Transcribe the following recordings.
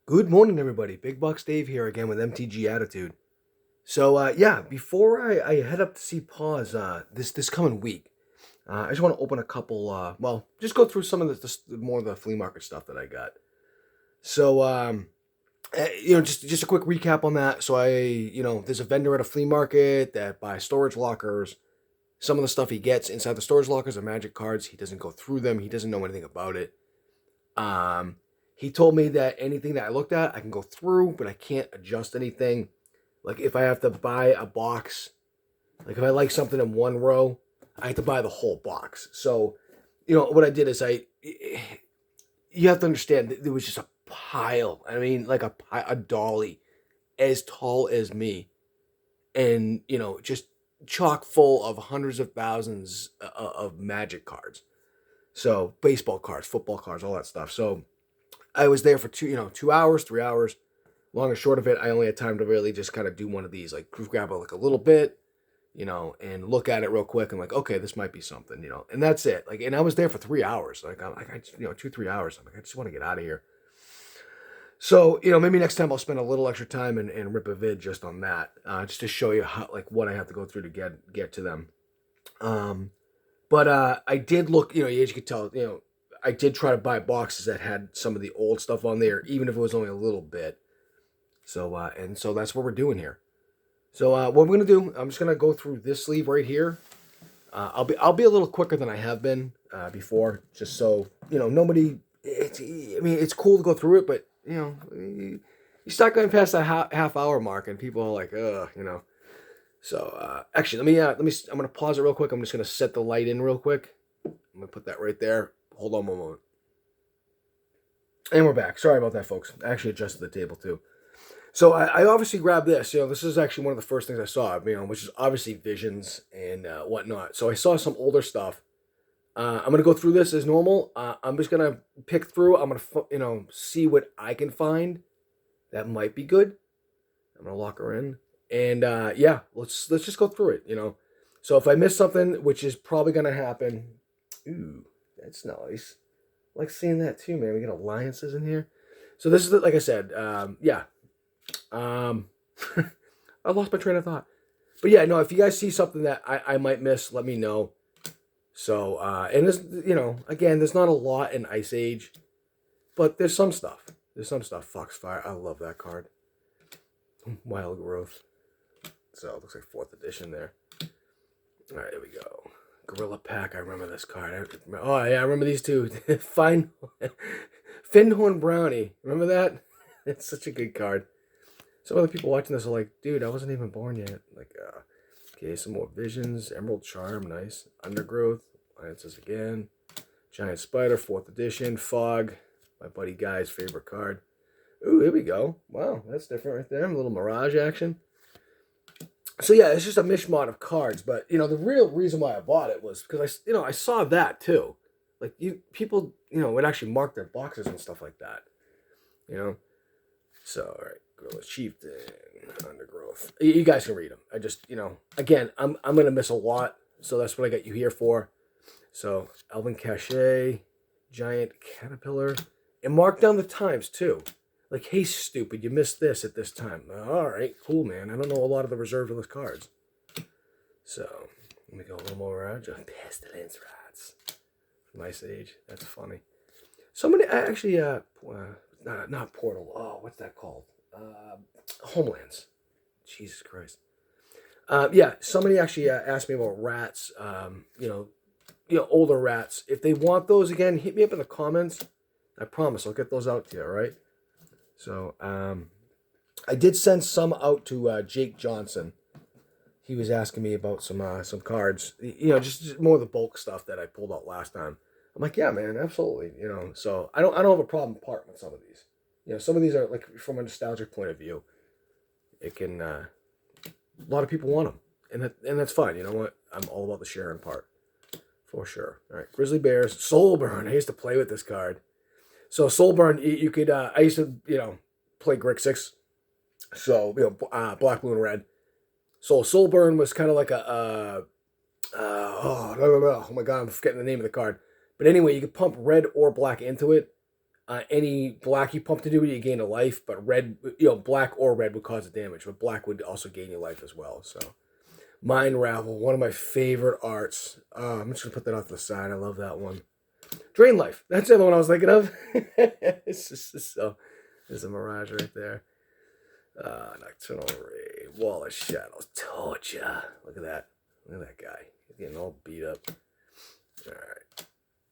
Good morning, everybody. Big Bucks Dave here again with MTG Attitude. So, before I head up to see Paws this coming week, I just want to open a couple. Just go through some of more of the flea market stuff that I got. So, just a quick recap on that. There's a vendor at a flea market that buys storage lockers. Some of the stuff he gets inside the storage lockers are magic cards. He doesn't go through them. He doesn't know anything about it. Um, he told me that anything that I looked at, I can go through, but I can't adjust anything. Like if I have to buy a box, like if I like something in one row, I have to buy the whole box. So, what I did is you have to understand that there was just a pile. I mean, like a dolly as tall as me, and just chock full of hundreds of thousands of magic cards. So baseball cards, football cards, all that stuff. So I was there for 2 hours, 3 hours. Long and short of it, I only had time to really just kind of do one of these, like grab like a little bit, and look at it real quick. And like, okay, this might be something, and that's it. Like, and I was there for 3 hours. Like, I 2, 3 hours. I'm like, I just want to get out of here. So, maybe next time I'll spend a little extra time and rip a vid just on that, just to show you how, like, what I have to go through to get to them. But I did look, as you could tell, I did try to buy boxes that had some of the old stuff on there, even if it was only a little bit. So that's what we're doing here. So what we're gonna do, I'm just gonna go through this sleeve right here. I'll be a little quicker than I have been before, just so nobody. It's cool to go through it, but you start going past that half hour mark, and people are like, ugh. So actually, let me. I'm gonna pause it real quick. I'm just gonna set the light in real quick. I'm gonna put that right there. Hold on one moment. And we're back. Sorry about that, folks. I actually adjusted the table too. So I obviously grabbed this. This is actually one of the first things I saw. Which is obviously visions and whatnot. So I saw some older stuff. I'm gonna go through this as normal. I'm just gonna pick through. I'm gonna see what I can find that might be good. I'm gonna lock her in. And let's just go through it. So if I miss something, which is probably gonna happen, ooh, that's nice. I like seeing that too, man. We got alliances in here. So this is like I said, I lost my train of thought, but yeah, no. If you guys see something that I might miss, let me know. So and there's again, there's not a lot in Ice Age, but there's some stuff. Foxfire, I love that card. Wild Growth. So it looks like 4th edition there. All right, here we go. Gorilla Pack. I remember this card. I remember these two. Finhorn Brownie. Remember that? It's such a good card. Some other people watching this are like, dude, I wasn't even born yet. Like, okay, some more Visions. Emerald Charm. Nice. Undergrowth. Alliances again. Giant Spider. 4th edition. Fog. My buddy Guy's favorite card. Ooh, here we go. Wow, that's different right there. A little Mirage action. So yeah, it's just a mishmash of cards, but the real reason why I bought it was because I saw that too, like people would actually mark their boxes and stuff like that, So all right, Gorilla Chieftain, Undergrowth. You guys can read them. I just again, I'm gonna miss a lot, so that's what I got you here for. So Elven Cachet, Giant Caterpillar, and mark down the times too. Like, hey, stupid, you missed this at this time. All right, cool, man. I don't know a lot of the reserved list cards. So, let me go a little more around. Pestilence Rats. Nice Age. That's funny. Somebody actually, not Portal. Oh, what's that called? Homelands. Jesus Christ. Somebody actually asked me about rats. Older rats. If they want those again, hit me up in the comments. I promise I'll get those out to you, all right? So, I did send some out to Jake Johnson. He was asking me about some cards, just more of the bulk stuff that I pulled out last time. I'm like, yeah, man, absolutely, So I don't have a problem parting with some of these. Some of these are like from a nostalgic point of view. It can a lot of people want them, and that's fine. You know what? I'm all about the sharing part, for sure. All right, Grizzly Bears, Soulburn. I used to play with this card. So Soulburn, you could. I used to, play Grixis. So black, blue, and red. So Soulburn was kind of like oh my god, I'm forgetting the name of the card. But anyway, you could pump red or black into it, Any black you pump to do it, you gain a life, but red, black or red would cause the damage, but black would also gain your life as well. So, Mind Ravel, one of my favorite arts. I'm just gonna put that off to the side. I love that one. Drain Life. That's the other one I was thinking of. It's just so. There's a mirage right there. Nocturnal Ray, Wall of Shadows, Torture. Look at that. Look at that guy. He's getting all beat up. All right.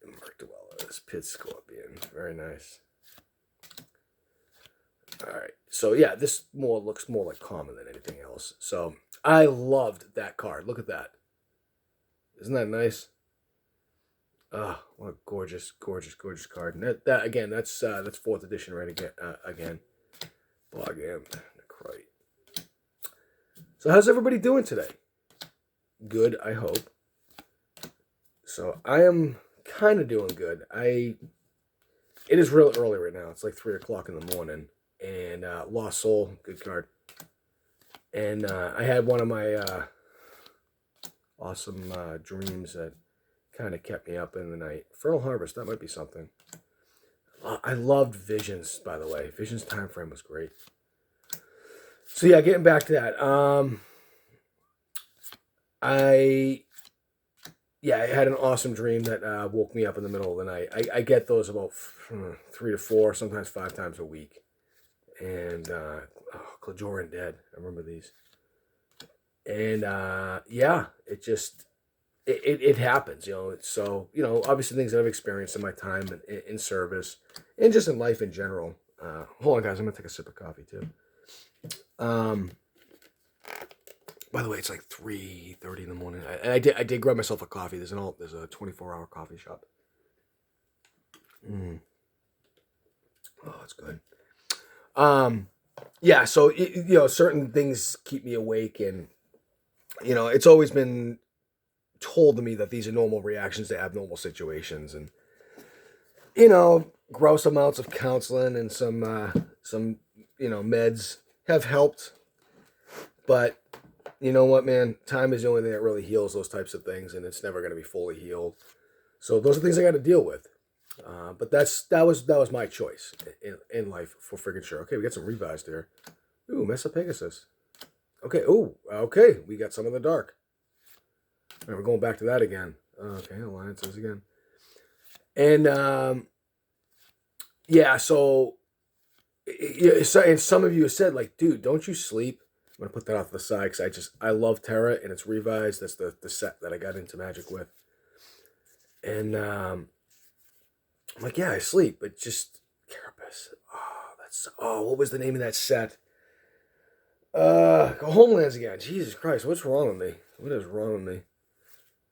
Mark Dwellers, Pit Scorpion. Very nice. All right. So, yeah, this looks more like common than anything else. So, I loved that card. Look at that. Isn't that nice? Oh, what a gorgeous, gorgeous, gorgeous card. And that again, that's 4th edition right again. Blogam, Necroid. So how's everybody doing today? Good, I hope. So I am kind of doing good. It is real early right now. It's like 3 o'clock in the morning. And Lost Soul, good card. And I had one of my awesome dreams that kind of kept me up in the night. Fertile Harvest, that might be something. I loved Visions, by the way. Visions time frame was great. So yeah, getting back to that. I had an awesome dream that woke me up in the middle of the night. I get those about 3 to 4, sometimes 5 times a week. And Clajoran Dead, I remember these. And it just it happens, So, obviously things that I've experienced in my time in service and just in life in general. Hold on, guys. I'm going to take a sip of coffee, too. By the way, it's like 3:30 in the morning. I did grab myself a coffee. There's a 24-hour coffee shop. Oh, that's good. So, certain things keep me awake, and, it's always been told to me that these are normal reactions to abnormal situations, and gross amounts of counseling and some meds have helped, but you know what, man, time is the only thing that really heals those types of things, and it's never going to be fully healed. So those are things I got to deal with, but that was my choice in life for friggin' sure. Okay, we got some revised here. Ooh, Mesa Pegasus. Okay, we got some of the dark. All right, we're going back to that again. Okay, alliances again. And, and some of you have said, like, dude, don't you sleep? I'm going to put that off to the side because I love Terra, and it's revised. That's the set that I got into Magic with. And I'm like, yeah, I sleep, but just Carapace. What was the name of that set? Homelands again. Jesus Christ, what's wrong with me? What is wrong with me?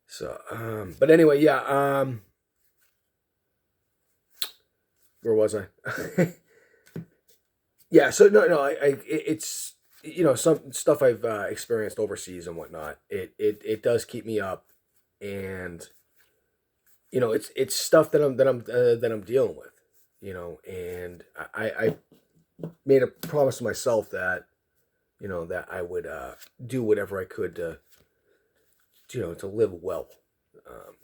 So, but anyway, yeah, where was I? Yeah, so it's, some stuff I've experienced overseas and whatnot. It does keep me up, and, it's stuff that I'm dealing with, and I made a promise to myself that, that I would do whatever I could to live well,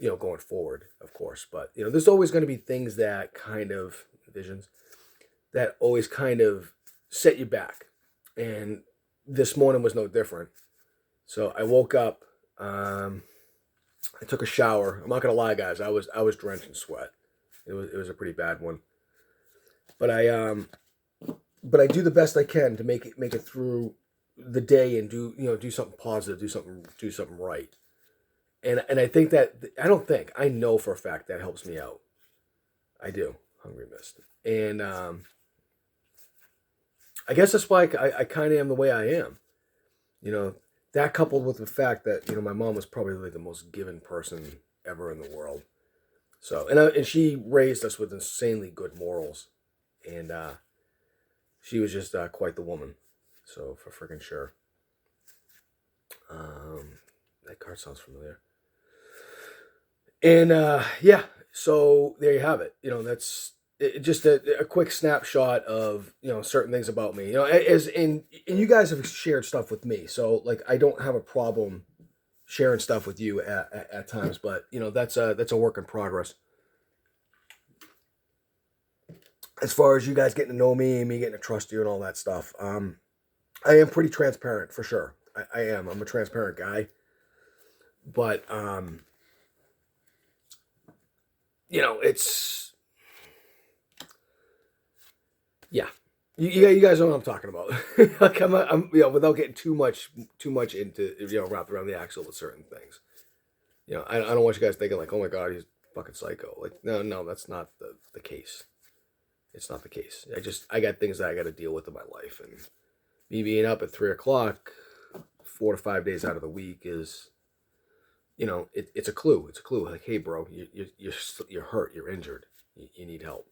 going forward, of course. But, there's always going to be things that kind of, visions, that always kind of set you back. And this morning was no different. So I woke up, I took a shower. I'm not going to lie, guys. I was drenched in sweat. It was a pretty bad one. But I do the best I can to make it through the day and do something positive, do something right. And I think that, I know for a fact that helps me out. I do. Hungry Mist. And I guess that's why I kind of am the way I am. That coupled with the fact that, my mom was probably like the most given person ever in the world. So, and she raised us with insanely good morals. And she was just quite the woman. So, for freaking sure. That card sounds familiar. And, so there you have it. That's just a quick snapshot of, certain things about me. And you guys have shared stuff with me. So, like, I don't have a problem sharing stuff with you at times. But, that's a work in progress. as far as you guys getting to know me and me getting to trust you and all that stuff, I am pretty transparent for sure. I am. I'm a transparent guy, but it's yeah. You guys know what I'm talking about. Like I'm without getting too much into wrapped around the axle with certain things. I don't want you guys thinking like, oh my god, he's fucking psycho. Like, no, that's not the case. It's not the case. I got things that I got to deal with in my life, and me being up at 3 o'clock, 4 to 5 days out of the week is, it's a clue. It's a clue. Like, hey, bro, you're hurt. You're injured. You need help.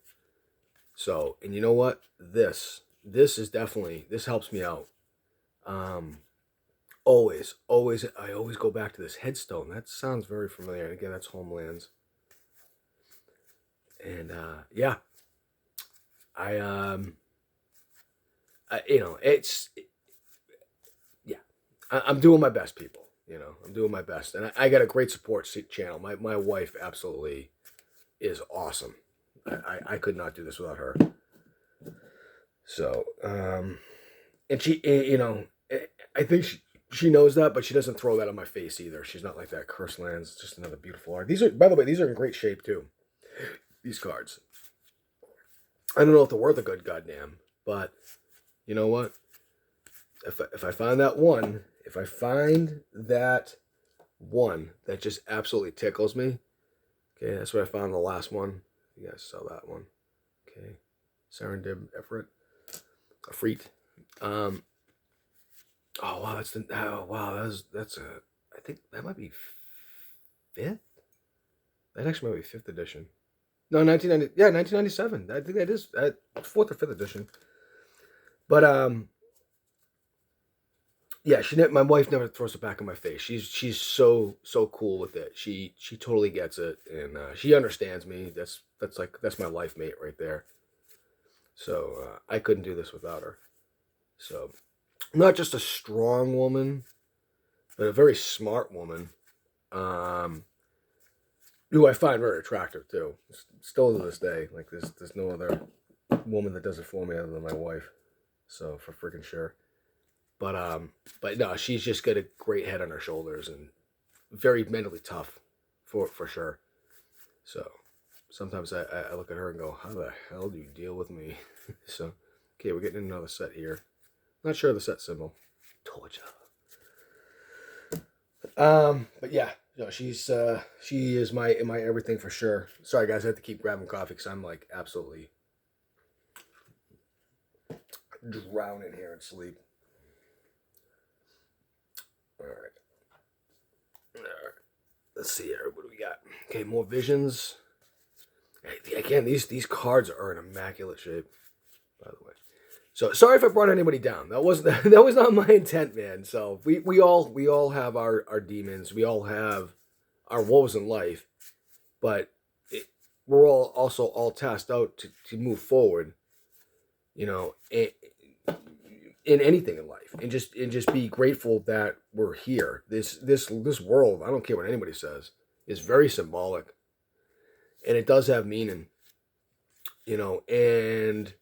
So, and you know what? This helps me out. Always, I always go back to this headstone. That sounds very familiar. And again, that's Homelands. And yeah, I it's yeah, I'm doing my best, people. I'm doing my best, and I got a great support channel. My wife absolutely is awesome. I could not do this without her. So, and she, I think she knows that, but she doesn't throw that on my face either. She's not like that. Curse Lands, just another beautiful art. These are, by the way, these are in great shape too. These cards. I don't know if they're worth a good goddamn, but you know what? If I find that one, that just absolutely tickles me, okay, that's what I found in the last one. You guys saw that one, okay? Serendib Efrit, a freak. Oh wow, that's a. I think that might be fifth. That actually might be fifth edition. No, 1990. Yeah, 1997. I think that is fourth or fifth edition. But yeah, my wife never throws it back in my face. She's so cool with it. She totally gets it, and she understands me. That's my life mate right there. So I couldn't do this without her. So not just a strong woman, but a very smart woman, who I find very attractive too. Still to this day, like there's no other woman that does it for me other than my wife. So for freaking sure. But no, she's just got a great head on her shoulders and very mentally tough, for sure. So sometimes I look at her and go, how the hell do you deal with me? So okay, we're getting another set here. Not sure of the set symbol. Torture. But yeah, no, she is my everything for sure. Sorry guys, I have to keep grabbing coffee because I'm like absolutely drowning here in sleep. All right. Let's see here. What do we got? Okay, more visions. Again, these cards are in immaculate shape, by the way. So sorry if I brought anybody down. That wasn't that was not my intent, man. So we all have our demons. We all have our woes in life, but we're all also all tasked out to move forward. In anything in life, and just be grateful that we're here. This world, I don't care what anybody says, is very symbolic, and it does have meaning. And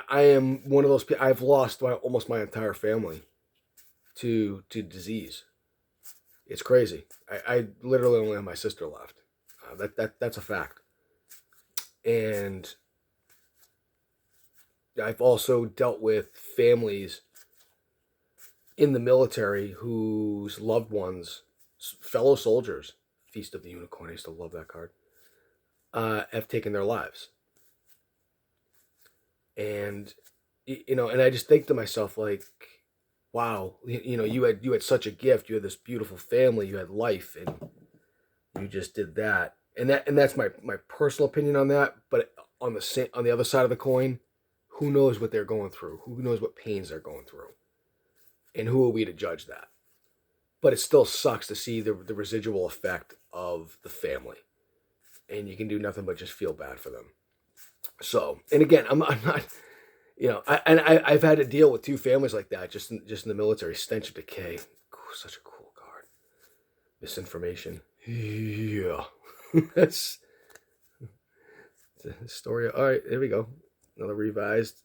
I am one of those people. I've lost almost my entire family to disease. It's crazy. I literally only have my sister left. That's a fact. And I've also dealt with families in the military whose loved ones, fellow soldiers, Feast of the Unicorn, I used to love that card, have taken their lives. And and I just think to myself, like, wow, you had such a gift. You had this beautiful family. You had life, and you just did that. And that's my personal opinion on that. But on the other side of the coin, who knows what they're going through? Who knows what pains they're going through? And who are we to judge that? But it still sucks to see the residual effect of the family, and you can do nothing but just feel bad for them. So, and again, I'm not, I've had to deal with two families like that just in the military. Stench of Decay, such a cool card. Misinformation, yeah, that's Story. All right, here we go. Another revised.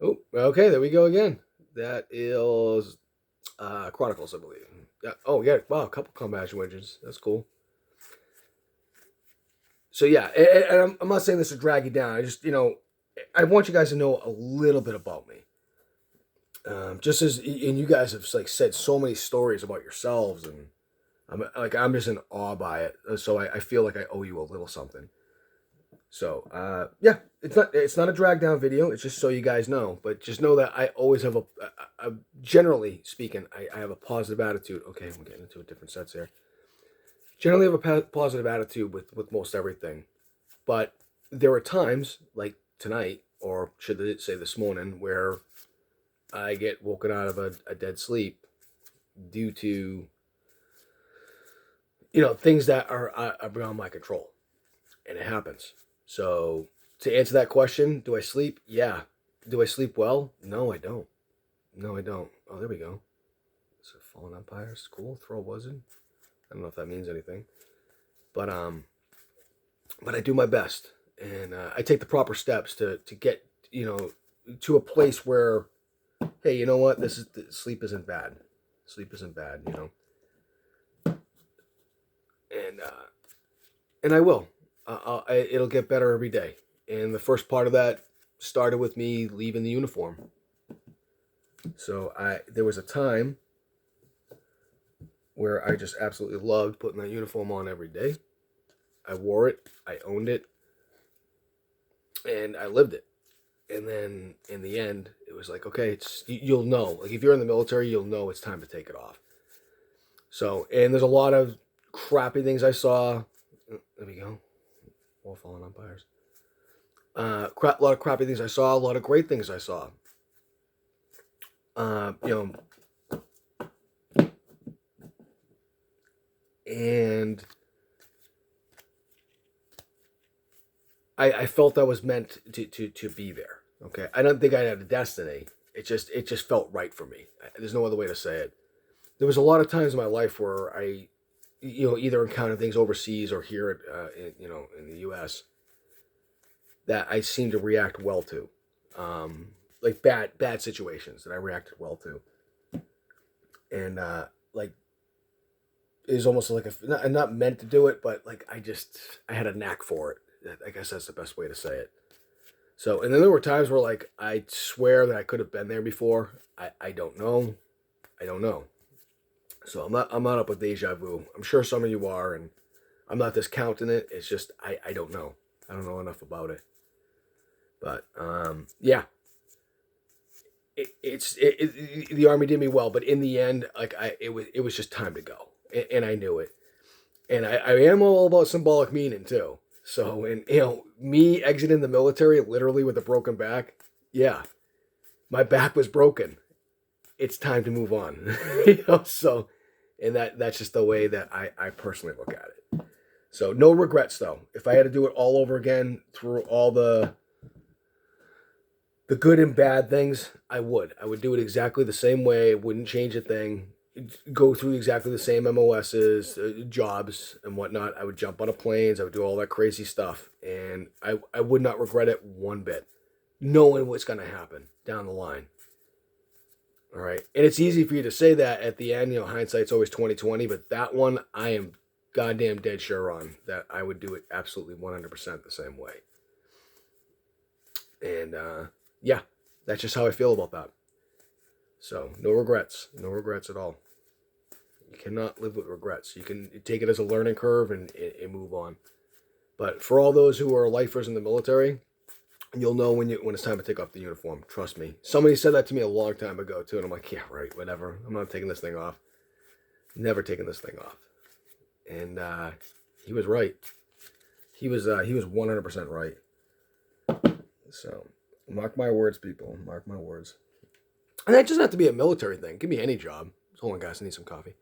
Oh, okay, there we go again. That is Chronicles, I believe. Yeah. Oh, yeah. Wow, a couple combination widgets. That's cool. So yeah, and I'm not saying this to drag you down. I just I want you guys to know a little bit about me. Just as and you guys have like said so many stories about yourselves, and I'm just in awe by it. So I feel like I owe you a little something. So yeah, it's not a drag down video. It's just so you guys know. But just know that I always have generally speaking, I have a positive attitude. Okay, we're getting into a different sets here. Generally have a positive attitude with most everything, but there are times like tonight, or should I say this morning, where I get woken out of a dead sleep due to things that are beyond my control, and it happens. So to answer that question, do I sleep? Yeah. Do I sleep well? No, I don't. No, I don't. Oh, there we go. So fallen umpires, cool. Throw wasn't. I don't know if that means anything, but I do my best, and I take the proper steps to get to a place where, hey, you know what? Sleep isn't bad. Sleep isn't bad, and I will. It'll get better every day. And the first part of that started with me leaving the uniform. So there was a time where I just absolutely loved putting that uniform on every day. I wore it, I owned it, and I lived it. And then in the end, it was like, okay, you'll know. Like if you're in the military, you'll know it's time to take it off. So, and there's a lot of crappy things I saw. There we go. All fallen umpires. A lot of crappy things I saw. A lot of great things I saw. And I felt I was meant to be there. Okay, I don't think I had a destiny. It just felt right for me. There's no other way to say it. There was a lot of times in my life where I, either encountered things overseas or here, in the U.S. that I seemed to react well to, like bad situations that I reacted well to, and like it was almost like I'm not meant to do it, but like I had a knack for it. I guess that's the best way to say it. So, and then there were times where like I swear that I could have been there before. I don't know. I don't know. So I'm not up with deja vu. I'm sure some of you are, and I'm not discounting it. It's just I don't know. I don't know enough about it. But yeah, the Army did me well, but in the end, like it was just time to go, and I knew it. And I am all about symbolic meaning too. So, and me exiting the military literally with a broken back, yeah, my back was broken. It's time to move on. So, and that's just the way that I personally look at it. So no regrets though. If I had to do it all over again through all the good and bad things, I would. I would do it exactly the same way. Wouldn't change a thing. Go through exactly the same MOSs, jobs, and whatnot. I would jump on planes. I would do all that crazy stuff, and I would not regret it one bit, knowing what's going to happen down the line. All right, and it's easy for you to say that at the end. Hindsight's always 20/20, but that one I am goddamn dead sure on that I would do it absolutely 100% the same way. And yeah, that's just how I feel about that. So no regrets at all. You cannot live with regrets. You can take it as a learning curve and move on. But for all those who are lifers in the military, you'll know when it's time to take off the uniform. Trust me. Somebody said that to me a long time ago too, and I'm like, yeah, right, whatever. I'm not taking this thing off. Never taking this thing off. And he was right. He was 100% right. So mark my words, people. Mark my words. And that doesn't have to be a military thing. Give me any job. Hold on, guys. I need some coffee.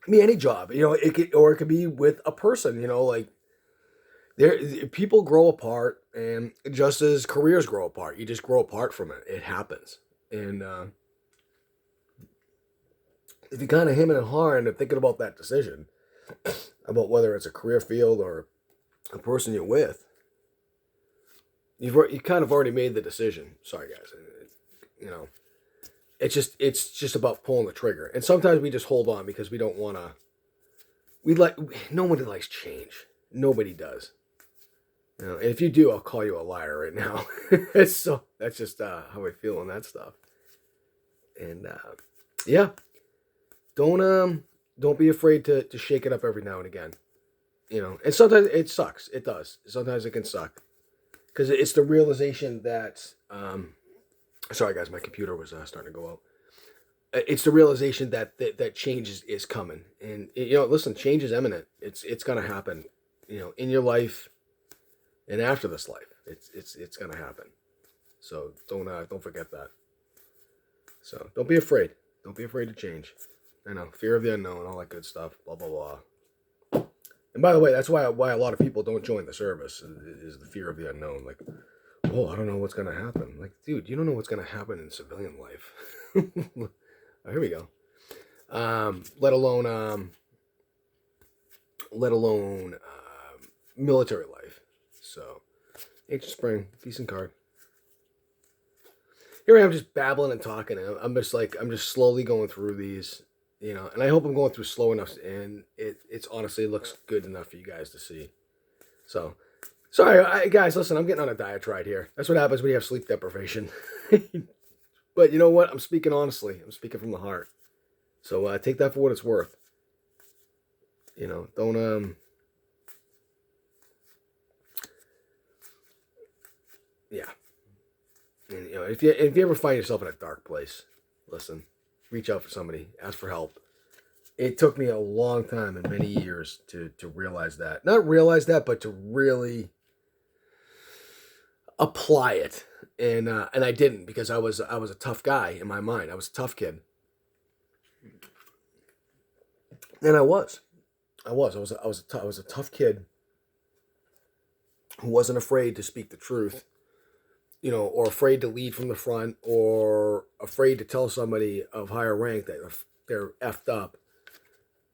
Give me any job. It could be with a person. Like people grow apart, and just as careers grow apart, you just grow apart from it. It happens. And if you kind of hemming and hawing and thinking about that decision, about whether it's a career field or a person you're with, you kind of already made the decision. Sorry, guys. You know, it's just about pulling the trigger. And sometimes we just hold on because we don't want to. Nobody likes change. Nobody does. You know, and if you do, I'll call you a liar right now. So that's just how I feel on that stuff. And yeah, don't be afraid to shake it up every now and again. You know, and sometimes it sucks. It does. Sometimes it can suck because it's the realization that. Sorry, guys, my computer was starting to go out. It's the realization that change is coming, and you know, listen, change is imminent. It's gonna happen. You know, in your life, and after this life, it's gonna happen. So don't forget that. So don't be afraid. Don't be afraid to change. I know, fear of the unknown, all that good stuff. Blah blah blah. And by the way, that's why a lot of people don't join the service is the fear of the unknown. Like, oh, I don't know what's gonna happen. Like, dude, you don't know what's gonna happen in civilian life. Oh, here we go. Let alone military life. So, Ancient Spring, decent card. Here I am, just babbling and talking. And I'm just slowly going through these, you know. And I hope I'm going through slow enough, and it's honestly looks good enough for you guys to see. So, sorry, guys. Listen, I'm getting on a diatribe here. That's what happens when you have sleep deprivation. But you know what? I'm speaking honestly. I'm speaking from the heart. So take that for what it's worth. You know, don't yeah. And you know, if you ever find yourself in a dark place, listen, reach out for somebody, ask for help. It took me a long time and many years to realize that. Not realize that, but to really apply it. And I didn't because I was a tough guy in my mind. I was a tough kid. And I was. I was a tough kid who wasn't afraid to speak the truth, you know, or afraid to lead from the front, or afraid to tell somebody of higher rank that they're effed up.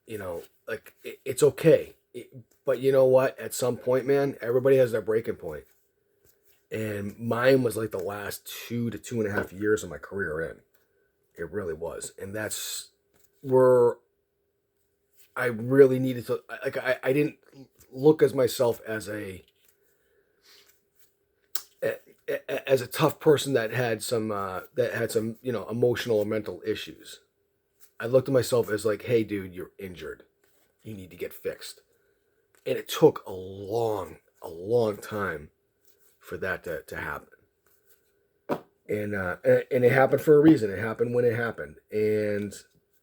You know, like it's okay, but you know what? At some point, man, everybody has their breaking point, and mine was like the last 2 to 2.5 years of my career in. It really was, and that's where I really needed to. Like I didn't look as myself as a tough person that had some you know, emotional or mental issues. I looked at myself as like, hey dude, you're injured, you need to get fixed. And it took a long time for that to happen. And it happened for a reason. It happened when it happened, and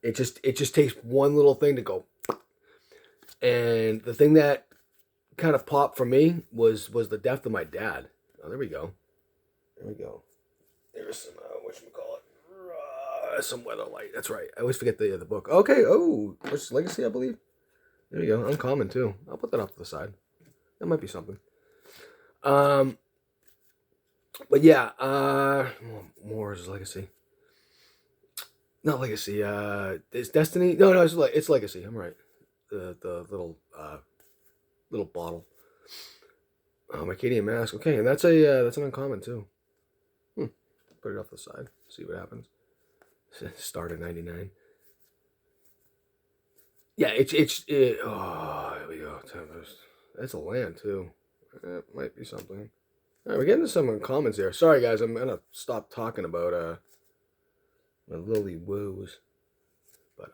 it just takes one little thing to go. And the thing that kind of popped for me was the death of my dad. Oh, there we go. There we go. There's some whatchamacallit. Some weather light. That's right. I always forget the book. Okay. Oh, Versus Legacy, I believe. There you go. Uncommon too. I'll put that off to the side. That might be something. But yeah. More is Legacy. Not Legacy. Is Destiny? No. It's Legacy. I'm right. The little bottle. Arcadian Mask. Okay, and that's an uncommon too. Put it off the side. See what happens. Start at 99. Yeah, oh, here we go. That's a land too. That might be something. All right, we're getting to some uncommons here. Sorry guys, I'm gonna stop talking about my lily woos. But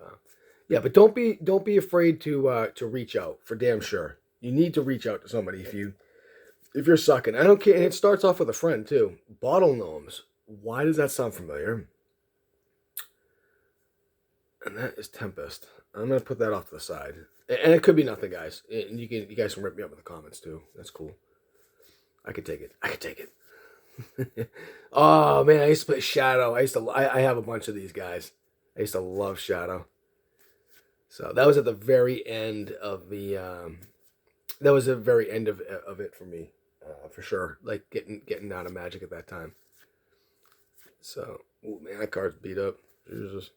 yeah, but don't be afraid to reach out, for damn sure. You need to reach out to somebody if you're sucking. I don't care. And it starts off with a friend too. Bottle gnomes. Why does that sound familiar? And that is Tempest. I'm gonna put that off to the side. And it could be nothing, guys. And you guys can rip me up in the comments too. That's cool. I could take it. Oh man, I used to play Shadow. I have a bunch of these guys. I used to love Shadow. So that was at the very end of the that was the very end of it for me, for sure. Like getting out of Magic at that time. So, oh man, that card's beat up. Jesus,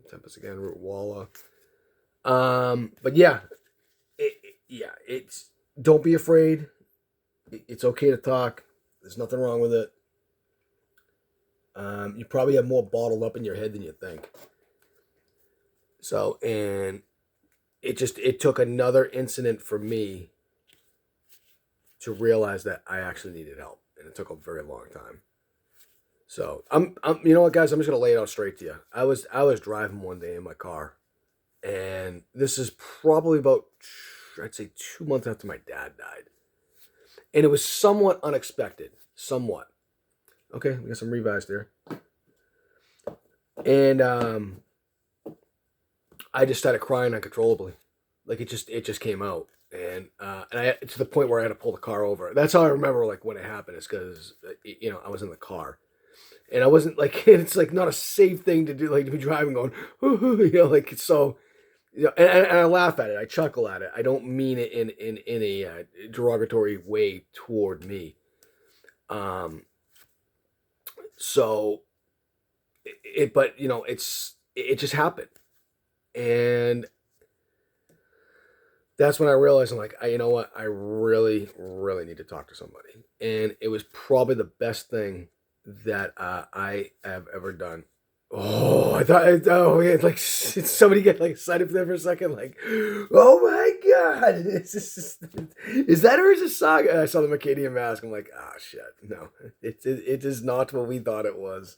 Tempest again, Root Walla. But yeah, yeah, don't be afraid. It's okay to talk. There's nothing wrong with it. You probably have more bottled up in your head than you think. So, and it took another incident for me to realize that I actually needed help, and it took a very long time. So you know what, guys, I'm just gonna lay it out straight to you. I was driving one day in my car, and this is probably about, I'd say, 2 months after my dad died, and it was somewhat unexpected, somewhat. Okay, we got some revised there, and I just started crying uncontrollably, like it just came out, and I, to the point where I had to pull the car over. That's how I remember like when it happened. Is because I was in the car, and I wasn't like it's like not a safe thing to do, like to be driving going, like so. And I laugh at it. I chuckle at it. I don't mean it in a derogatory way toward me. Um. So but it just happened, and that's when I realized I'm like, you know what? I really, really need to talk to somebody. And it was probably the best thing that I have ever done. Oh, I thought, oh, yeah, like somebody get like excited for that for a second, like, oh my God, is that Urza Saga? I saw the Macadian mask. I'm like, ah, shit, no, it is not what we thought it was.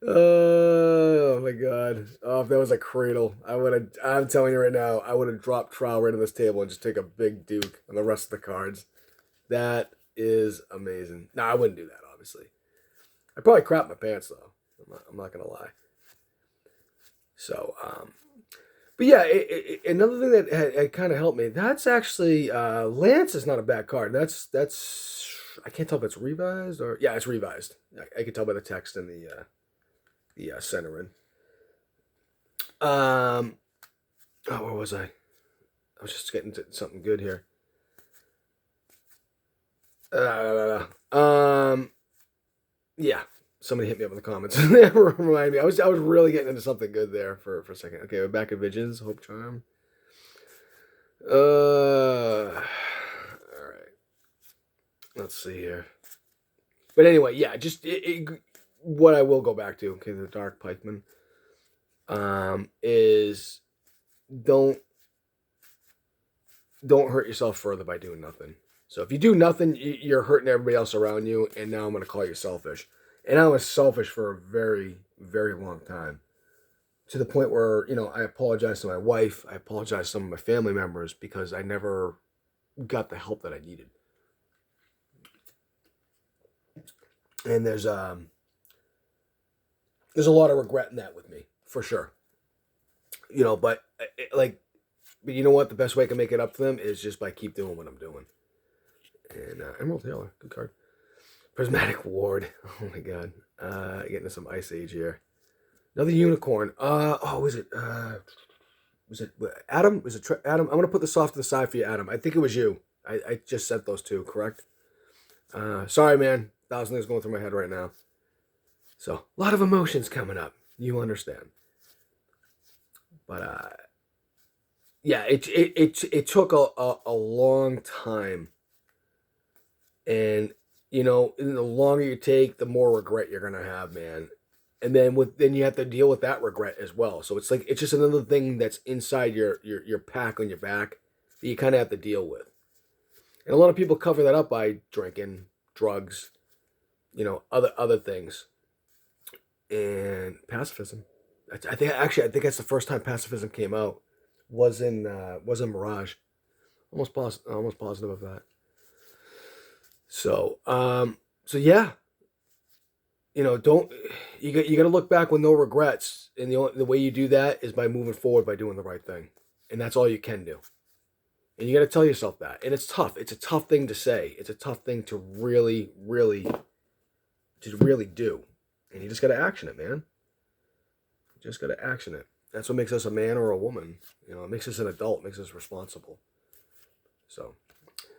Oh my God. Oh, if that was a cradle, I'm telling you right now, I would have dropped trowel right on this table and just take a big duke on the rest of the cards. That is amazing. No, I wouldn't do that, obviously. I'd probably crap my pants though. I'm not gonna lie. So, but yeah, another thing that had kind of helped me. That's actually Lance is not a bad card. That's I can't tell if it's revised or yeah, it's revised. I can tell by the text in the centering. Where was I? I was just getting to something good here. Yeah. Somebody hit me up in the comments. Remind me. I was really getting into something good there for a second. Okay, we're back at Visions, Hope Charm. All right. Let's see here. But anyway, yeah, just what I will go back to, okay, the Dark Pikeman, is don't hurt yourself further by doing nothing. So if you do nothing, you're hurting everybody else around you, and now I'm going to call you selfish. And I was selfish for a very, very long time. To the point where, I apologized to my wife. I apologized to some of my family members because I never got the help that I needed. And there's a lot of regret in that with me, for sure. But you know what? The best way I can make it up to them is just by keep doing what I'm doing. And Emerald Taylor, good card. Prismatic Ward. Oh my God. Getting to some Ice Age here. Another unicorn. Was it Adam? Was it Adam? I'm gonna put this off to the side for you, Adam. I think it was you. I just sent those two, correct? Sorry, man. 1,000 things going through my head right now. So a lot of emotions coming up. You understand. But yeah, it took a long time, and the longer you take, the more regret you're gonna have, man. And then you have to deal with that regret as well. So it's like it's just another thing that's inside your pack on your back that you kind of have to deal with. And a lot of people cover that up by drinking, drugs, other things, and pacifism. I think that's the first time pacifism came out was in Mirage. Almost positive of that. So yeah, don't you got to look back with no regrets, and the way you do that is by moving forward by doing the right thing, and that's all you can do. And you got to tell yourself that, and it's tough. It's a tough thing to say. It's a tough thing to really, really, do, and you just got to action it, man. You just got to action it. That's what makes us a man or a woman. It makes us an adult, makes us responsible. So,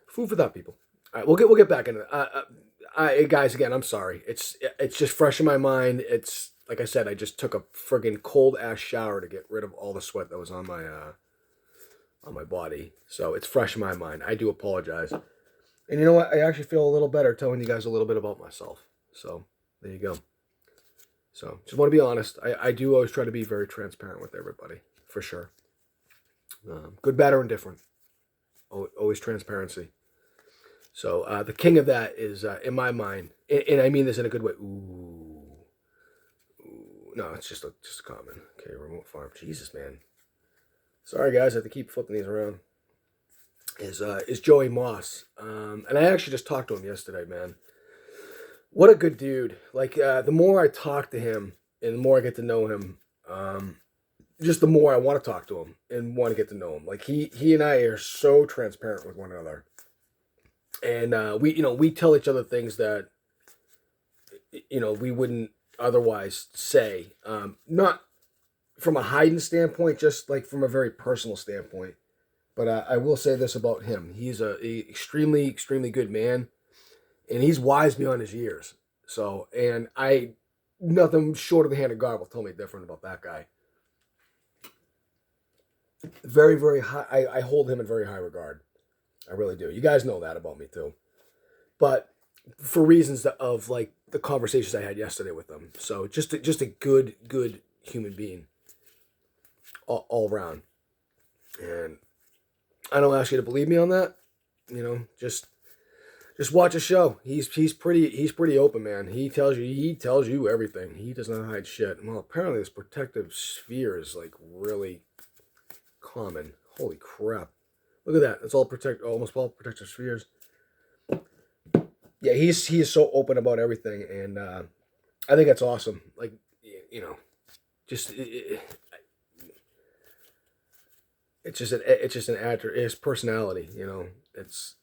food for thought, people. All right, we'll get back into it. Guys, again, I'm sorry. It's just fresh in my mind. It's like I said, I just took a friggin' cold ass shower to get rid of all the sweat that was on on my body. So it's fresh in my mind. I do apologize. And you know what? I actually feel a little better telling you guys a little bit about myself. So there you go. So just want to be honest. I do always try to be very transparent with everybody, for sure. Good, bad, or indifferent. Always transparency. So the king of that is, in my mind, and I mean this in a good way. Ooh. No, it's just a comment. Okay, remote farm. Jesus, man. Sorry, guys. I have to keep flipping these around. Is Joey Moss. And I actually just talked to him yesterday, man. What a good dude. Like, the more I talk to him and the more I get to know him, just the more I want to talk to him and want to get to know him. Like, he and I are so transparent with one another. And we tell each other things that, we wouldn't otherwise say. Not from a hiding standpoint, just like from a very personal standpoint. But I will say this about him. He's a extremely, extremely good man. And he's wise beyond his years. So, and nothing short of the hand of God will tell me different about that guy. Very, very high. I hold him in very high regard. I really do. You guys know that about me too. But for reasons of like the conversations I had yesterday with them. So just a good human being all around. And I don't ask you to believe me on that. Just watch a show. He's pretty open, man. He tells you everything. He does not hide shit. Well, apparently this protective sphere is like really common. Holy crap. Look at that. It's almost all protective spheres. Yeah, he is so open about everything, and I think that's awesome. Like, just it's just an actor. His personality, it's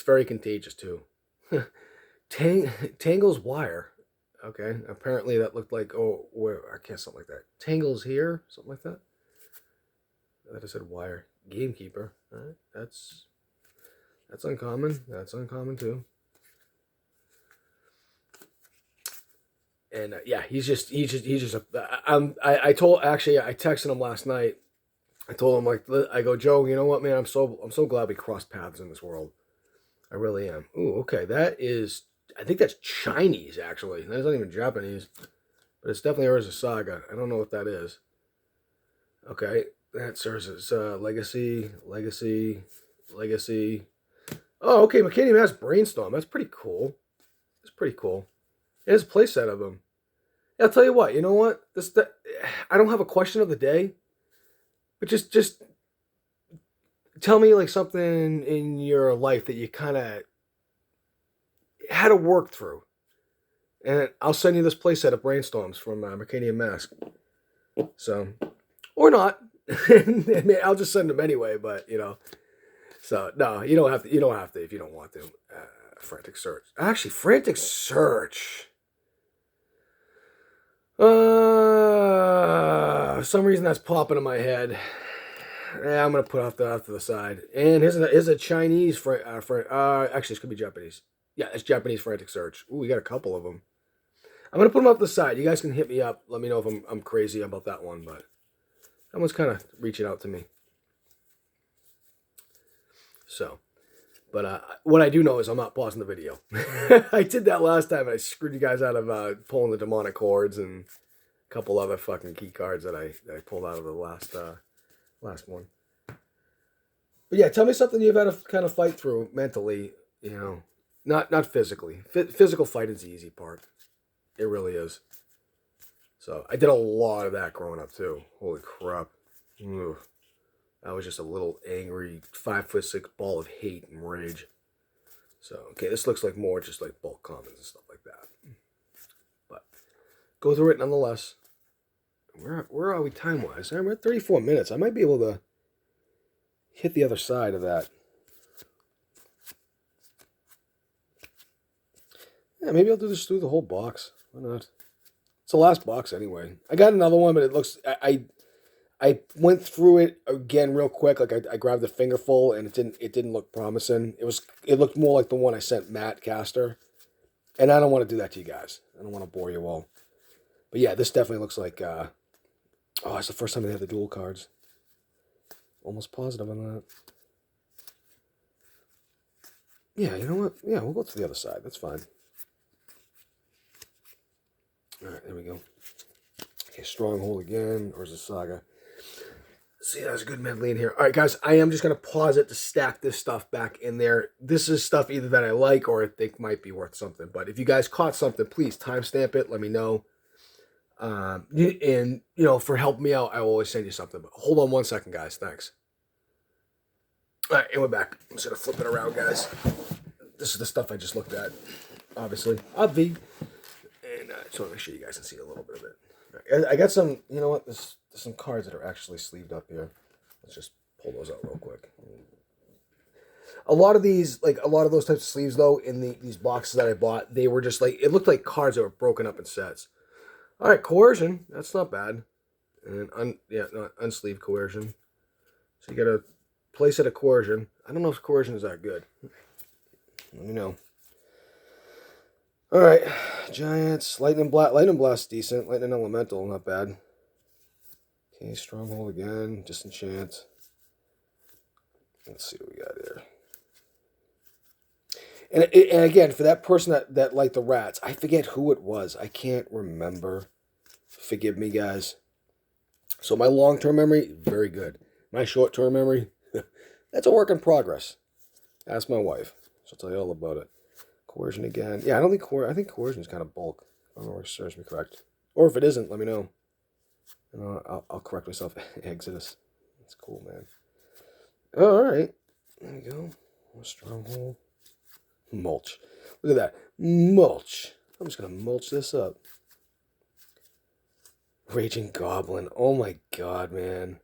very contagious too. Tangle's wire. Okay, apparently that looked like I can't something like that. Tangle's here, something like that. That I said wire. Gamekeeper. All right, that's uncommon. That's uncommon too. And he's just I texted him last night. I told him, like, I go, Joe, you know what, man? I'm so glad we crossed paths in this world. I really am. Ooh, okay, I think that's Chinese, actually. That's not even Japanese, but it's definitely Urza Saga. I don't know what that is. Okay, that's Urza's Legacy. Oh, okay, McKinney Mass Brainstorm. That's pretty cool. There's a playset of them. Yeah, I'll tell you what. You know what? I don't have a question of the day, but just tell me like something in your life that you kind of had to work through, and I'll send you this playset of Brainstorms from McKinney Mask. So, or not. I'll just send them anyway. But so no, you don't have to. You don't have to if you don't want to. Frantic Search. Actually, Frantic Search. For some reason that's popping in my head. Yeah, I'm gonna put off to the side. And here's a Chinese actually, this could be Japanese. Yeah, it's Japanese Frantic Search. Ooh, we got a couple of them. I'm gonna put them off to the side. You guys can hit me up. Let me know if I'm crazy about that one, but that one's kind of reaching out to me. So. But what I do know is I'm not pausing the video. I did that last time, and I screwed you guys out of pulling the demonic chords and a couple other fucking key cards that I pulled out of the last one. But yeah, tell me something you've had to kind of fight through mentally. Not physically. Physical fighting's the easy part. It really is. So I did a lot of that growing up too. Holy crap. Ugh. I was just a little angry 5'6" ball of hate and rage. So, okay, this looks like more just like bulk commons and stuff like that. But go through it nonetheless. Where are we time-wise? We're at 34 minutes. I might be able to hit the other side of that. Yeah, maybe I'll do this through the whole box. Why not? It's the last box anyway. I got another one, but it looks... I went through it again real quick. Like I grabbed a fingerful and it didn't look promising. It looked more like the one I sent Matt Caster. And I don't want to do that to you guys. I don't want to bore you all. But yeah, this definitely looks like it's the first time they have the dual cards. Almost positive on that. Yeah, you know what? Yeah, we'll go to the other side. That's fine. All right, there we go. Okay, Stronghold again, or is it Saga? See, that's a good medley in here. All right, guys, I am just going to pause it to stack this stuff back in there. This is stuff either that I like or I think might be worth something. But if you guys caught something, please timestamp it. Let me know. And, you know, for helping me out, I will always send you something. But hold on 1 second, guys. Thanks. All right, and we're back. I'm just going to flip it around, guys. This is the stuff I just looked at, obviously. Obvi. And I just want to make sure you guys can see a little bit of it. Right, I got some, you know what? There's some cards that are actually sleeved up here. Let's just pull those out real quick. A lot of these, like a lot of those types of sleeves, though, in these boxes that I bought, they were just like, it looked like cards that were broken up in sets. All right, Coercion. That's not bad. And, not unsleeved Coercion. So you got a playset of Coercion. I don't know if Coercion is that good. Let me know. All right, Giants, Lightning Blast, decent. Lightning Elemental, not bad. Okay, Stronghold again, Disenchant. Let's see what we got here. And again, for that person that liked the rats, I forget who it was. I can't remember. Forgive me, guys. So my long-term memory, very good. My short-term memory, that's a work in progress. Ask my wife. She'll tell you all about it. Coercion again. Yeah, I think Coercion is kind of bulk. I don't know if it serves me correct. Or if it isn't, let me know. And I'll correct myself. Exodus. That's cool, man. All right. There we go. Stronghold. Mulch. Look at that. Mulch. I'm just going to mulch this up. Raging Goblin. Oh my god, man.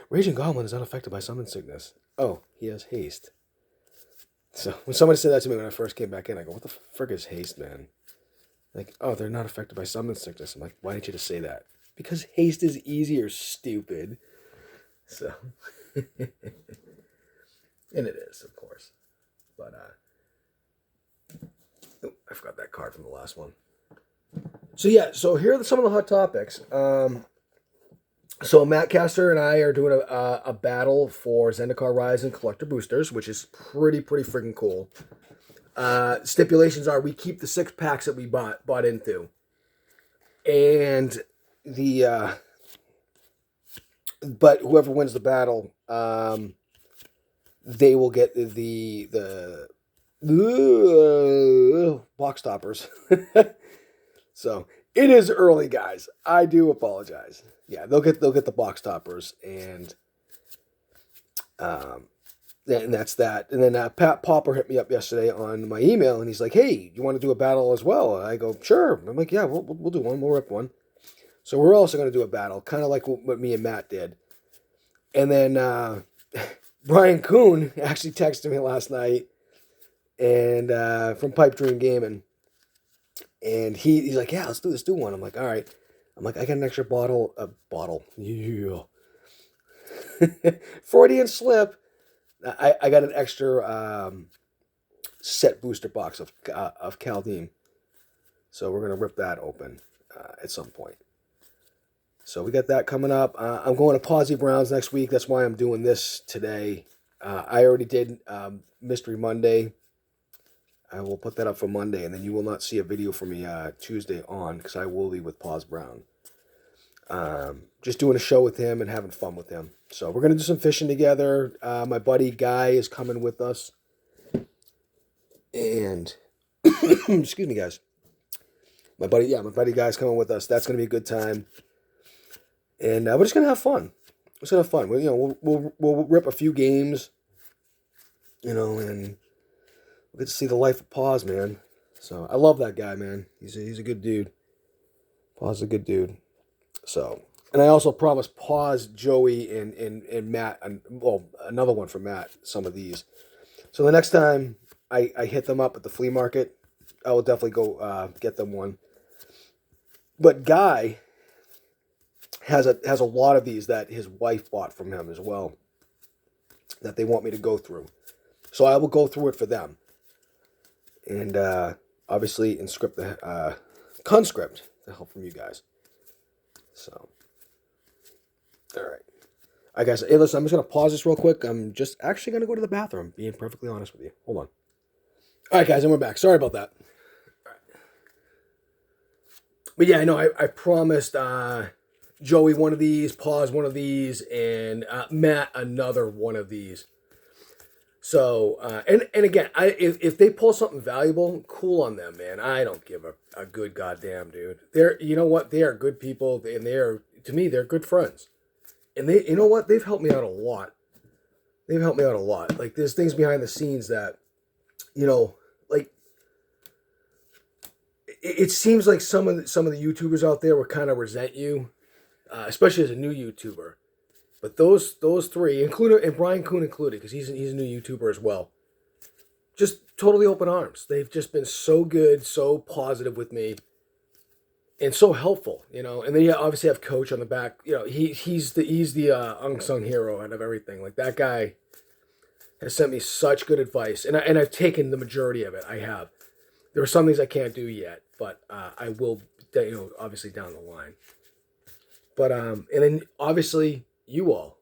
Raging Goblin is unaffected by summon sickness. Oh, he has haste. So when somebody said that to me when I first came back in, I go, what the frick is haste, man? Like, oh, they're not affected by summon sickness. I'm like, why didn't you just say that? Because haste is easier, stupid. So, and it is, of course. But, oh, I forgot that card from the last one. So, yeah, so here are some of the hot topics. So Matt Caster and I are doing a battle for Zendikar Rise and Collector Boosters, which is pretty freaking cool. Stipulations are we keep the 6 packs that we bought into, and but whoever wins the battle, they will get the box toppers. So it is early, guys. I do apologize. Yeah, they'll get the box toppers, and that's that. And then Pat Popper hit me up yesterday on my email, and he's like, "Hey, you want to do a battle as well?" And I go, "Sure." I'm like, "Yeah, we'll do one. We'll rip one." So we're also going to do a battle, kind of like what me and Matt did. And then Brian Kuhn actually texted me last night, and from Pipe Dream Gaming, and he's like, "Yeah, let's do one." I'm like, "All right." I'm like, I got an extra bottle. Yeah. Freudian slip. I got an extra set booster box of Caldine. So we're going to rip that open at some point. So we got that coming up. I'm going to Posy Browns next week. That's why I'm doing this today. I already did Mystery Monday. I will put that up for Monday, and then you will not see a video from me Tuesday on, because I will be with Paz Brown. Just doing a show with him and having fun with him. So we're going to do some fishing together. My buddy Guy is coming with us. And, excuse me, guys. My buddy Guy's coming with us. That's going to be a good time. And we're just going to have fun. We're just going to have fun. We'll rip a few games, and we'll get to see the life of Paz, man. So I love that guy, man. He's a good dude. Paz is a good dude. So, and I also promised Paz, Joey, and Matt, and another one for Matt, some of these. So the next time I hit them up at the flea market, I will definitely go get them one. But Guy has a lot of these that his wife bought from him as well, that they want me to go through. So I will go through it for them. And obviously conscript the help from you guys. So, all right. right, guys. Hey, listen, I'm just going to pause this real quick. I'm just actually going to go to the bathroom, being perfectly honest with you. Hold on. All right, guys, and we're back. Sorry about that. But yeah, I know I promised Joey one of these, Pause one of these, and Matt another one of these. So, and again, if they pull something valuable, cool on them, man. I don't give a good goddamn, dude. You know what? They are good people, and to me, they're good friends. And you know what? They've helped me out a lot. They've helped me out a lot. Like, there's things behind the scenes that, like, it seems like some of the YouTubers out there will kind of resent you, especially as a new YouTuber. But those three, including and Brian Kuhn included, because he's a new YouTuber as well, just totally open arms. They've just been so good, so positive with me, and so helpful, And then you obviously have Coach on the back. He's the unsung hero out of everything. Like, that guy has sent me such good advice, and I've taken the majority of it. I have. There are some things I can't do yet, but I will, obviously down the line. But and then obviously you all,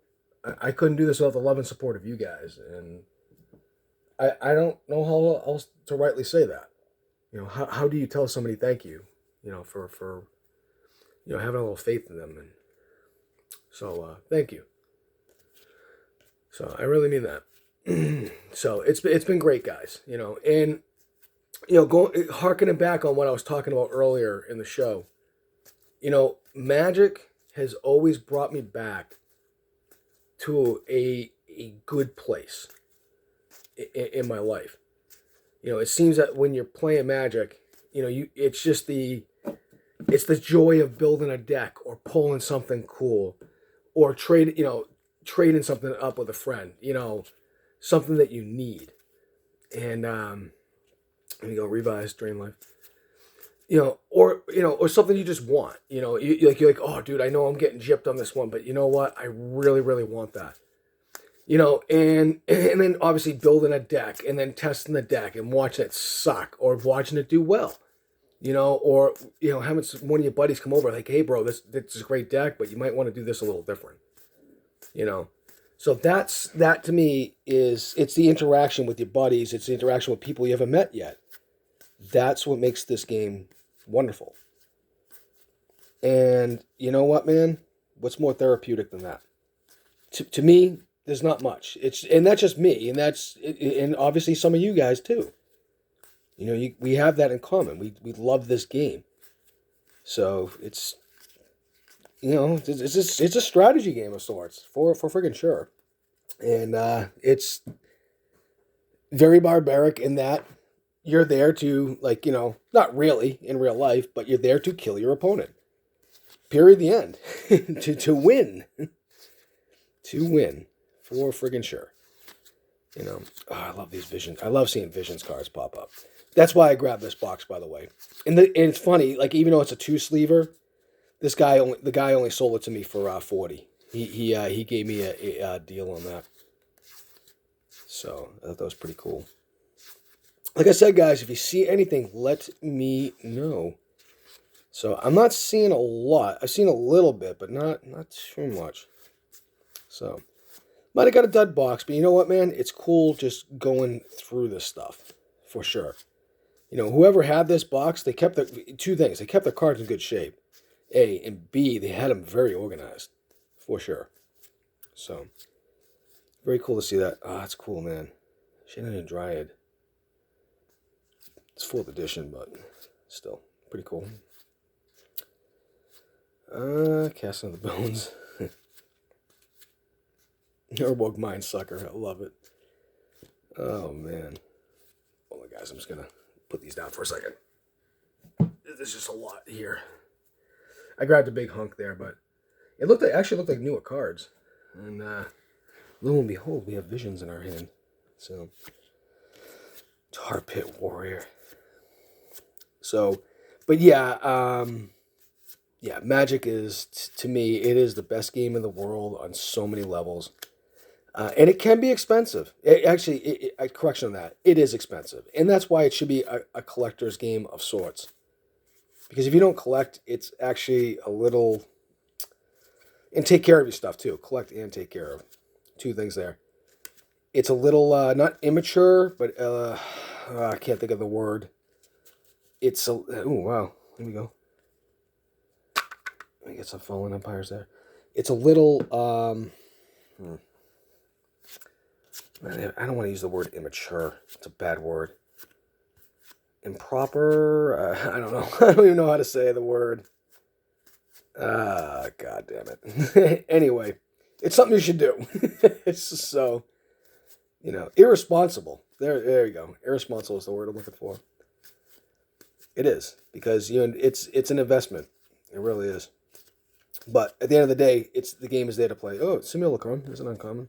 I couldn't do this without the love and support of you guys, and I don't know how else to rightly say that. How do you tell somebody thank you? For having a little faith in them, and so thank you. So I really mean that. So it's been great, guys. And harkening back on what I was talking about earlier in the show, Magic has always brought me back to a good place in my life. It seems that when you're playing Magic, it's just it's the joy of building a deck or pulling something cool, or trading something up with a friend. Something that you need, and let me go revise Drain Life. Or something you just want. You're like, oh, dude, I know I'm getting gypped on this one, but you know what? I really, really want that. And then obviously building a deck and then testing the deck and watching it suck or watching it do well. Or having one of your buddies come over like, hey, bro, this is a great deck, but you might want to do this a little different. So that to me it's the interaction with your buddies. It's the interaction with people you haven't met yet. That's what makes this game wonderful. And you know what, man? What's more therapeutic than that? To me, there's not much. And that's just me, and obviously some of you guys too. We have that in common. We love this game. So it's it's a strategy game of sorts for friggin' sure. And it's very barbaric in that you're there to, not really in real life, but you're there to kill your opponent. Period. The end. to win. To win. For friggin' sure. I love these Visions. I love seeing Visions cards pop up. That's why I grabbed this box, by the way. And it's funny, even though it's a 2-sleever, the guy only sold it to me for $40. He gave me a deal on that. So I thought that was pretty cool. Like I said, guys, if you see anything, let me know. So I'm not seeing a lot. I've seen a little bit, but not too much. So might have got a dud box, but you know what, man? It's cool just going through this stuff for sure. Whoever had this box, they kept two things. They kept their cards in good shape. A, and B, they had them very organized for sure. So very cool to see that. Ah, that's cool, man. Shannon and Dryad. It's 4th edition, but still pretty cool. Casting of the Bones. Urborg Mind Sucker. I love it. Oh, man. Hold on, guys. I'm just going to put these down for a second. There's just a lot here. I grabbed a big hunk there, but it actually looked like newer cards. And lo and behold, we have Visions in our hand. So, Tar Pit Warrior. So, but yeah, Magic is, to me, it is the best game in the world on so many levels. And it can be expensive. Correction on that. It is expensive. And that's why it should be a collector's game of sorts. Because if you don't collect, it's actually a little And take care of your stuff too. Collect and take care of. Two things there. It's a little not immature, but I can't think of the word. It's a wow. Let me go. Let me get some fallen empires there. It's a little I don't want to use the word immature. It's a bad word. Improper. I don't know. I don't even know how to say the word. God damn it. Anyway, it's something you should do. It's so, irresponsible. There you go. Irresponsible is the word I'm looking for. It is, because it's an investment. It really is. But at the end of the day, the game is there to play. Oh, simulacrum isn't uncommon.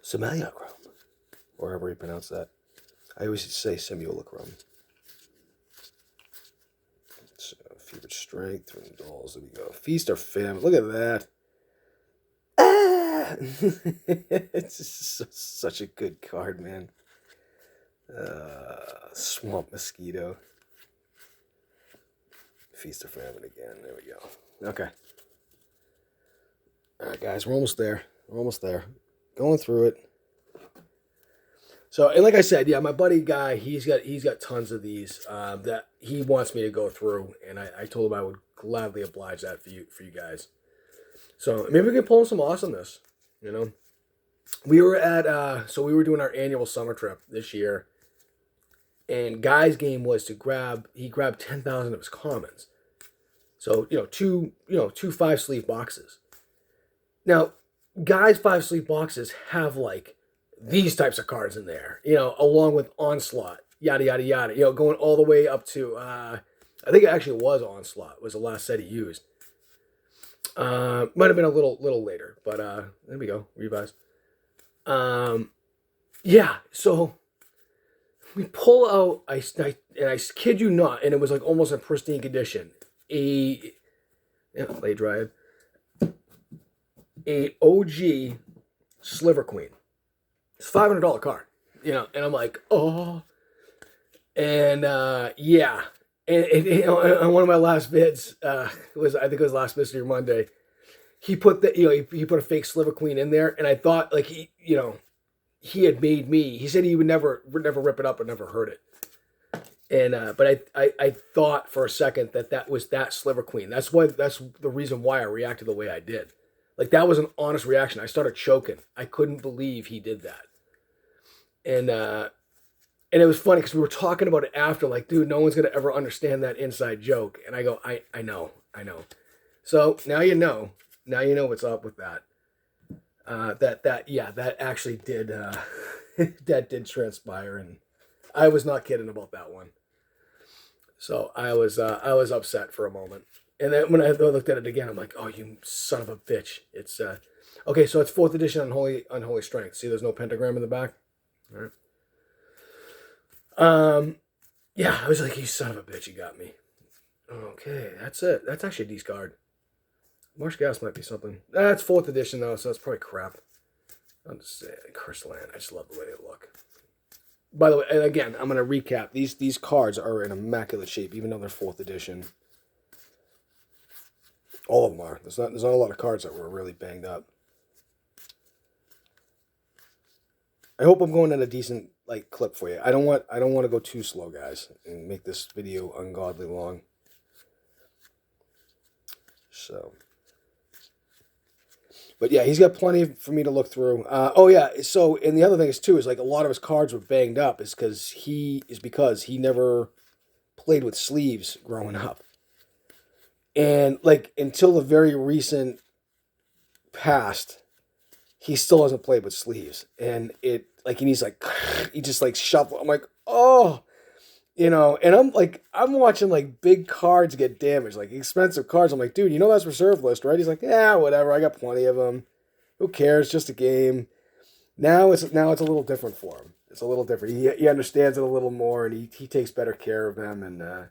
Simulacrum, or however you pronounce that. I always say simulacrum. So, fevered strength, twin dolls. There we go. Feast or famine. Look at that. Ah! It's just such a good card, man. Swamp mosquito. Feast or famine again. There we go. Okay. All right, guys, we're almost there. Going through it. So, and like I said, yeah, my buddy guy, he's got tons of these that he wants me to go through, and I told him I would gladly oblige that for you guys. So maybe we can pull some awesomeness. We were at we were doing our annual summer trip this year, and Guy's game was to grabbed 10,000 of his commons. So two 5-sleeve boxes. Now, Guy's 5-sleeve boxes have like these types of cards in there, along with Onslaught, yada, yada, yada, going all the way up to, I think it actually was Onslaught, was the last set he used. Might have been a little later, but there we go, revise. Yeah, so we pull out, I kid you not, and it was like almost in pristine condition, lay drive, a OG Sliver Queen. It's $500 card, and I'm like, oh, and yeah, and on one of my last vids, I think it was last Mystery Monday, he put he put a fake Sliver Queen in there, and I thought like he had made me. He said he would never rip it up or never hurt it, and but I thought for a second that was that Sliver Queen. That's the reason why I reacted the way I did. Like, that was an honest reaction. I started choking. I couldn't believe he did that. And it was funny because we were talking about it after, like, dude, no one's going to ever understand that inside joke. And I go, I know. So now you know what's up with that. That actually did, that did transpire. And I was not kidding about that one. So I was upset for a moment. And then when I looked at it again, I'm like, oh, you son of a bitch. It's, okay, so it's 4th edition Unholy Strength. See, there's no pentagram in the back? All right. Yeah, I was like, you son of a bitch, you got me. Okay, that's it. That's actually a discard. Marsh Gas might be something. That's 4th edition, though, so it's probably crap. I'll just say Cursed Land. I just love the way they look. By the way, and again, I'm going to recap. These cards are in immaculate shape, even though they're 4th edition. All of them are. There's not a lot of cards that were really banged up. I hope I'm going at a decent clip for you. I don't want to go too slow, guys, and make this video ungodly long. So, but yeah, he's got plenty for me to look through. Oh yeah. So, and the other thing is too is like a lot of his cards were banged up because he never played with sleeves growing up. And until the very recent past, he still hasn't played with sleeves. And he just shuffle. I'm like, oh, and I'm watching big cards get damaged, expensive cards. I'm like, dude, that's reserve list, right? He's like, yeah, whatever. I got plenty of them. Who cares? Just a game. Now it's a little different for him. It's a little different. He understands it a little more, and he takes better care of them. And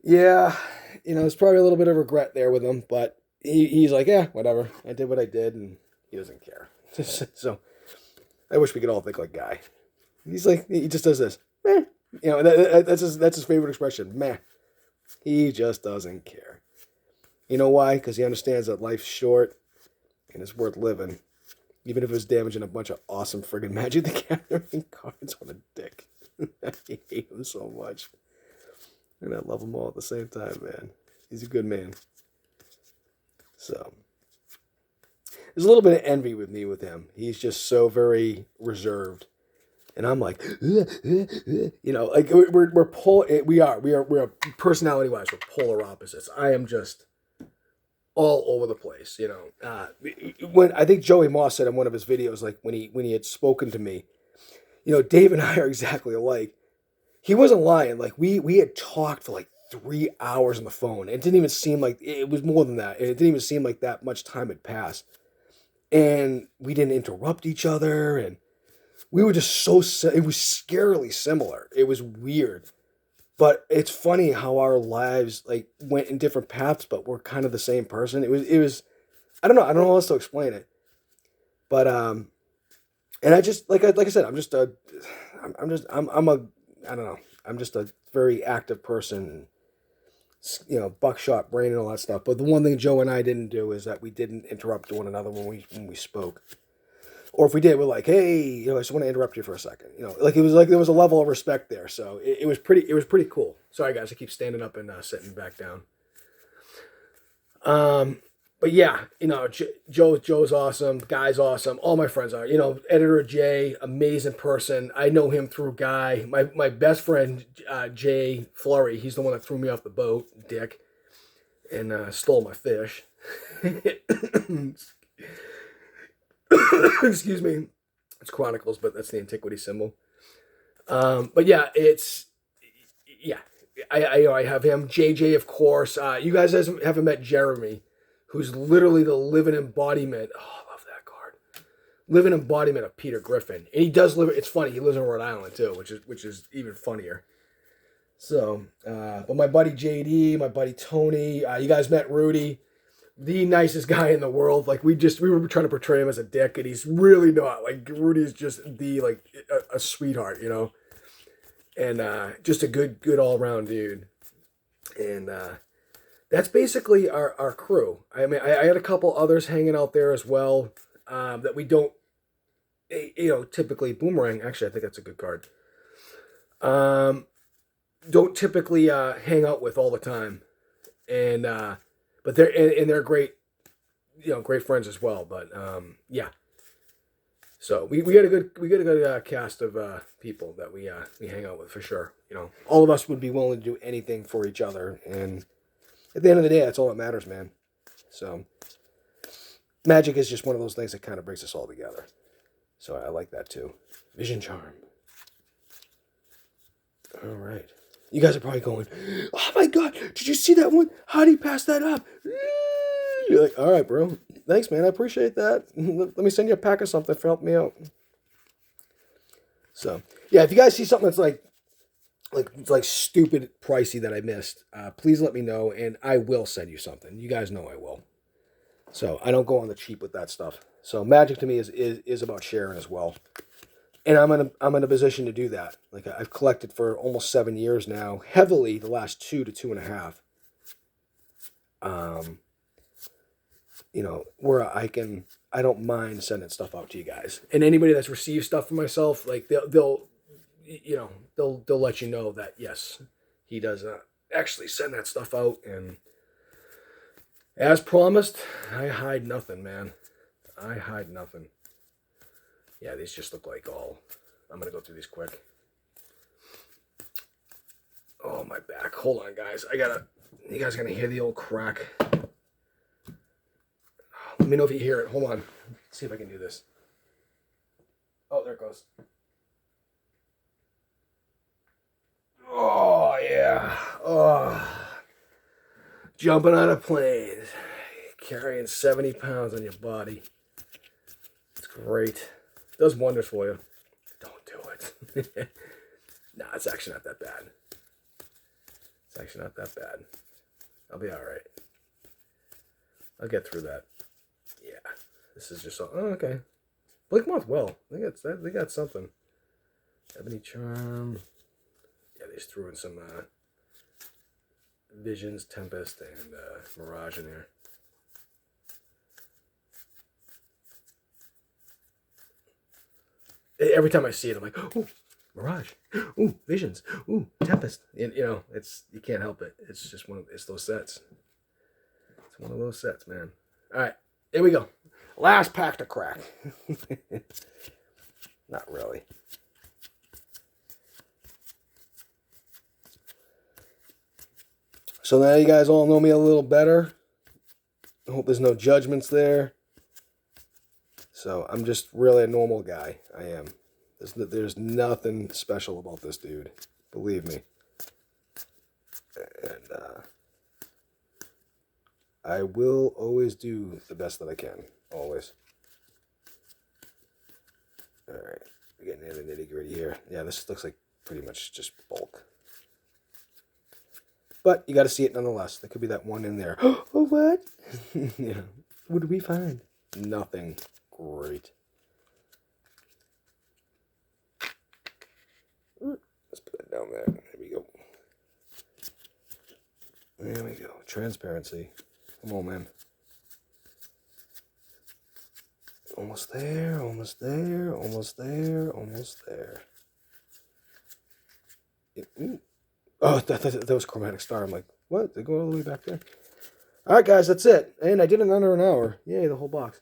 yeah, there's probably a little bit of regret there with him, but he's like, yeah, whatever. I did what I did, and he doesn't care. So I wish we could all think like Guy. He's like, he just does this. Meh. That's his favorite expression. Meh. He just doesn't care. You know why? Because he understands that life's short and it's worth living. Even if it's damaging a bunch of awesome friggin' Magic the Gathering cards. On a dick. I hate him so much. And I love them all at the same time, man. He's a good man. So, there's a little bit of envy with me with him. He's just so very reserved. And I'm like, you know, like we are personality-wise, we're polar opposites. I am just all over the place, you know. When I think Joey Moss said in one of his videos, like when he had spoken to me, you know, Dave and I are exactly alike. He wasn't lying. Like we had talked for like 3 hours on the phone. It didn't even seem like it was more than that. It didn't even seem like that much time had passed. And we didn't interrupt each other, and we were just it was scarily similar. It was weird. But it's funny how our lives like went in different paths, but we're kind of the same person. It was I don't know how else to explain it. But and I just like I said, I'm I don't know. I'm just a very active person, you know, buckshot brain and all that stuff. But the one thing Joe and I didn't do is that we didn't interrupt one another when we spoke. Or if we did, we're like, hey, you know, I just want to interrupt you for a secon. You know, like it was like there was a level of respect there. So it was pretty cool. Sorry guys, I keep standing up and sitting back down. But yeah, you know, Joe's awesome, Guy's awesome, all my friends are. You know, editor Jay, amazing person. I know him through Guy. My best friend Jay Flurry, he's the one that threw me off the boat, dick, and stole my fish. Excuse me. It's Chronicles, but that's the antiquity symbol. But yeah, I have him. JJ, of course. You guys haven't met Jeremy, who's literally the living embodiment. Oh, I love that card. Living embodiment of Peter Griffin. And he does live. It's funny. He lives in Rhode Island too, which is even funnier. So, but my buddy JD, my buddy Tony. You guys met Rudy. The nicest guy in the world. Like we were trying to portray him as a dick, and he's really not. Like Rudy is just a sweetheart, you know, and just a good all around dude. And that's basically our crew. I mean, I had a couple others hanging out there as well that we don't, you know, typically Boomerang. Actually, I think that's a good card. Don't typically hang out with all the time, and. But they're great, you know, great friends as well. But yeah, so we got a good cast of people that we hang out with for sure. You know, all of us would be willing to do anything for each other, and at the end of the day, that's all that matters, man. So magic is just one of those things that kind of brings us all together. So I like that too. Vision Charm. All right. You guys are probably going, oh my God, did you see that one? How did he pass that up? You're like, all right, bro. Thanks, man. I appreciate that. Let me send you a pack of something for helping me out. So, yeah, if you guys see something that's like stupid pricey that I missed, please let me know, and I will send you something. You guys know I will. So I don't go on the cheap with that stuff. So magic to me is about sharing as well. And I'm in a position to do that. Like I've collected for almost 7 years now, heavily the last 2 to 2.5. You know, where I don't mind sending stuff out to you guys. And anybody that's received stuff from myself, like they'll let you know that yes, he does actually send that stuff out. And as promised, I hide nothing, man. I hide nothing. Yeah, these just look like all. I'm going to go through these quick. Oh, my back. Hold on, guys. You guys going to hear the old crack. Let me know if you hear it. Hold on. Let's see if I can do this. Oh, there it goes. Oh, yeah. Oh. Jumping on a plane. Carrying 70 pounds on your body. It's great. Does wonders for you. Don't do it. Nah, it's actually not that bad. It's actually not that bad. I'll be all right. I'll get through that. Yeah, this is just oh okay. Blink Moth well. They got something. Ebony Charm. Yeah, they just threw in some Visions, Tempest, and Mirage in there. Every time I see it, I'm like, ooh, Mirage, ooh, Visions, ooh, Tempest. And, you know, you can't help it. It's just it's those sets. It's one of those sets, man. All right, here we go. Last pack to crack. Not really. So now you guys all know me a little better. I hope there's no judgments there. So I'm just really a normal guy. I am. There's nothing special about this dude. Believe me. And I will always do the best that I can. Always. Alright. We're getting into the nitty gritty here. Yeah, this looks like pretty much just bulk. But you got to see it nonetheless. There could be that one in there. Oh, what? Yeah. What did we find? Nothing. Great. Let's put that down there. There we go. There we go. Transparency. Come on, man. Almost there, almost there, almost there, almost there. Oh, that was Chromatic Star. I'm like, what? They go all the way back there? All right, guys, that's it. And I did it in under an hour. Yay, the whole box.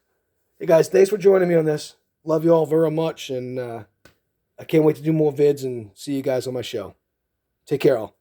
Hey, guys, thanks for joining me on this. Love you all very much, and I can't wait to do more vids and see you guys on my show. Take care, all.